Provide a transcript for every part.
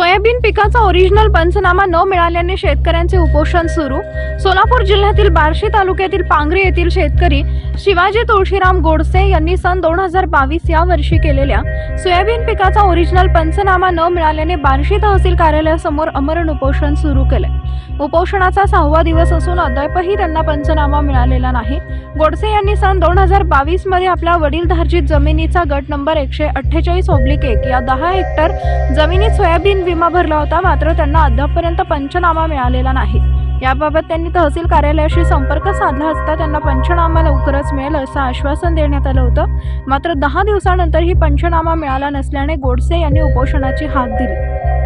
Soybean पिकाचा original पंचनामा न मिळाल्याने शेतकऱ्यांचे उपोषण सुरू। सोलापूर जिल्ह्यातील बार्शी तालुक्यातील पांगरी येथील शेतकरी शिवाजी तुळशीराम गोडसे यांनी सन 2022 या वर्षी केलेल्या सोयाबीन पिकाचा ओरिजिनल पंचनामा न मिळाल्याने बार्शी तहसील कार्यालयासमोर अमरण उपोषण सुरू केले। उपोषणाचा 6वा दिवस असून अद्यापही त्यांना पंचनामा मिळालेला नाही। गोडसे यांनी सन 2022 मध्ये आपल्या वडीलधार्जित जमिनीचा गट नंबर 148/1 या 10 हेक्टर जमिनीत सोयाबीन विमा भरला होता, मात्र त्यांना अद्यापपर्यंत पंचनामा मिळालेला नाही। याबाबत त्यांनी तहसील कार्यालयाशी संपर्क साधला असता त्यांना पंचनामा लवकरच मिळेल असं आश्वासन देण्यात आलं होतं, मात्र 10 दिवसानंतरही पंचनामा मिळाला नसल्याने गोडसे यांनी उपोषणाची हाक दिली।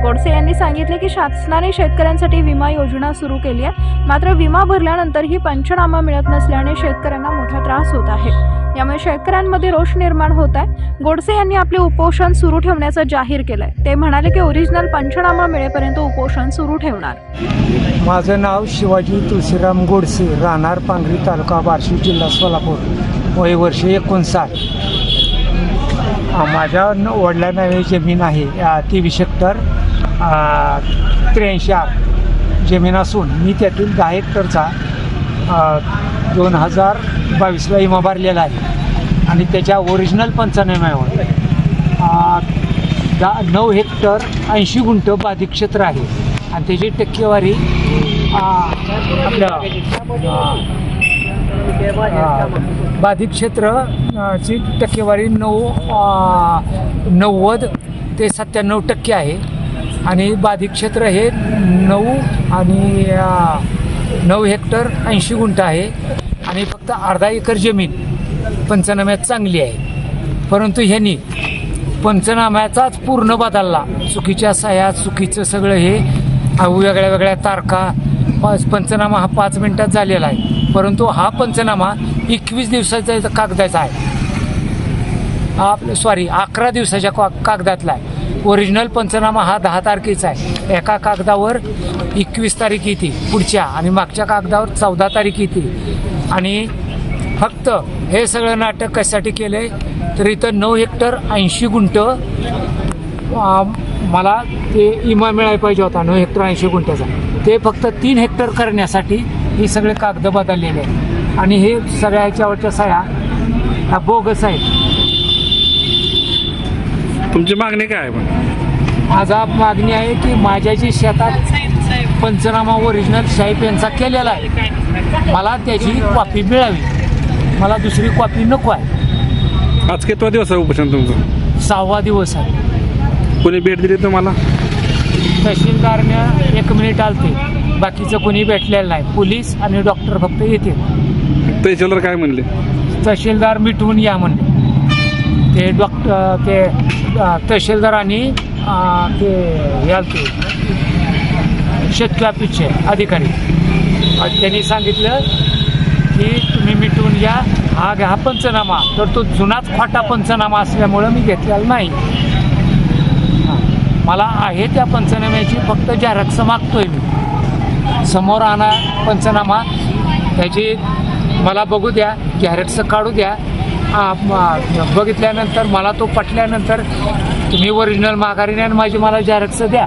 गोडसे यांनी सांगितले की शासनाने शेतकऱ्यांसाठी विमा योजना सुरू केली आहे, मात्र विमा भरल्यानंतरही पंचनामा मिळत नसल्याने शेतकऱ्यांना मोठा त्रास होत आहे। यामुळे शेतकऱ्यांमध्ये रोष निर्माण होत आहे। गोडसे यांनी आपले उपोषण सुरू ठेवण्याचं जाहीर केलंय। ते म्हणाले की ओरिजिनल पंचनामा मिळेपर्यंत उपोषण सुरू ठेवणार। माझं नाव शिवाजी तुळशीराम गोडसे, राहणार पांगरी, तालुका बार्शी, जिल्हा सोलापूर, वय वर्ष 59। माझ्या वडिलांना जमीन आहे 23 हेक्टर 83 जमीन असून मी त्यातील 10 हेक्टरचा 2022ला विमा भरलेला आहे आणि त्याच्या ओरिजिनल पंचनाम्यावर 9 हेक्टर 80 गुंठ बाधित क्षेत्र आहे आणि त्याची टक्केवारी आपल्या बाधित क्षेत्राची टक्केवारी 90 ते 97% आहे आणि बाधित क्षेत्र हे 9 हेक्टर 80 गुंठ आहे आणि फक्त अर्धा एकर जमीन पंचनाम्यात चांगली आहे। परंतु ह्यांनी पंचनाम्याचाच पूर्ण बदलला, चुकीच्या सह्या, चुकीचं सगळं हे वेगळ्या वेगळ्या तारखा। पंचनामा हा 5 मिनिटात झालेला आहे, परंतु हा पंचनामा 21 दिवसाचा कागदाचा आहे, 11 दिवसाच्या कागदातला आहे। ओरिजिनल पंचनामा हा 10 तारखेचा आहे। एका कागदावर 21 तारीख येते पुढच्या आणि मागच्या कागदावर 14 तारीख येते आणि फक्त हे सगळं नाटक कशासाठी केलंय तर इथं 9 हेक्टर 80 गुंठ मला ते विमा मिळायला पाहिजे होता 9 हेक्टर 80 गुंठ्याचा, ते फक्त 3 हेक्टर करण्यासाठी हे सगळे कागद बदललेले आहेत आणि हे सगळ्याच्यावरच्या सह्या ह्या बोगस आहेत। तुमची मागणी काय आहे? माझा मागणी आहे की माझ्या जी शेतात पंचनामा ओरिजिनल साहेब यांचा केलेला आहे, मला त्याची कॉपी मिळावी, मला दुसरी कॉपी नको आहे। आज कितवा दिवस आहे उपोषण तुमचं? 6वा दिवस आहे। कोणी भेट दिली तुम्हाला? तहसीलदारने 1 मिनिट आलते, बाकीचं कोणी भेटलेलं नाही। पोलीस आणि डॉक्टर फक्त येते। तहसीलदार काय म्हणले? तहसीलदार मिटवून या म्हणले। ते डॉक्टर ते तहसीलदार आणि ते यालते शेतकरी ऑफिसचे अधिकारी त्यांनी सांगितलं की तुम्ही मिटवून घ्या, हा पंचनामा, तर तो जुनाच खोटा पंचनामा असल्यामुळं मी घेतलेला नाही। मला आहे त्या पंचनाम्याची फक्त झेरॉक्स मागतोय मी, समोर आणा पंचनामा, त्याची मला बघू द्या, झेरॉक्स काढू द्या। बघितल्यानंतर मला तो पटल्यानंतर तुम्ही ओरिजिनल माघारी नाही, माझी मला झेरॉक्स द्या।